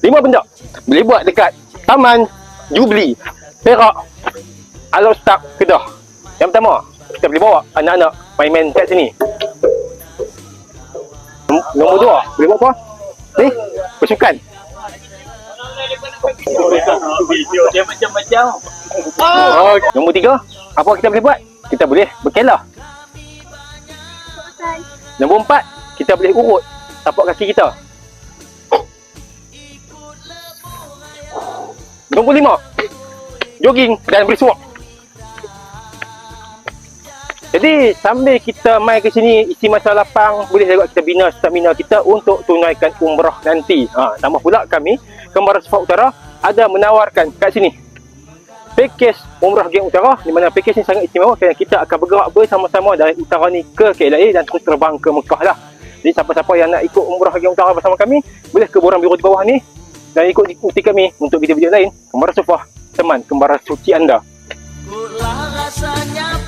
5 benda boleh buat dekat Taman Jubilee Perak Alostak Kedah. Yang pertama, kita boleh bawa anak-anak main-main kat sini. Nombor 2, boleh buat apa? Ni, bersukan. Video dia macam-macam. Nombor 3, apa kita boleh buat? Kita boleh berkelah. Nombor 4, kita boleh urut tapak kaki kita. Nombor 5, jogging dan brisk walk. Jadi sambil kita main ke sini, isi masa lapang, boleh juga kita bina stamina kita untuk tunaikan umrah nanti. Tambah pula kami, Kembaran Sufah Utara ada menawarkan kat sini pakej umrah Geng Utara, di mana pakej ni sangat istimewa kerana kita akan bergerak bersama-sama dari utara ni ke KLIA dan terus terbang ke Mekah lah. Jadi siapa-siapa yang nak ikut umrah Geng Utara bersama kami, boleh ke borang biru di bawah ni dan ikuti kami untuk video-video lain. Kembaran Sufah, teman kembaran suci anda. Rasanya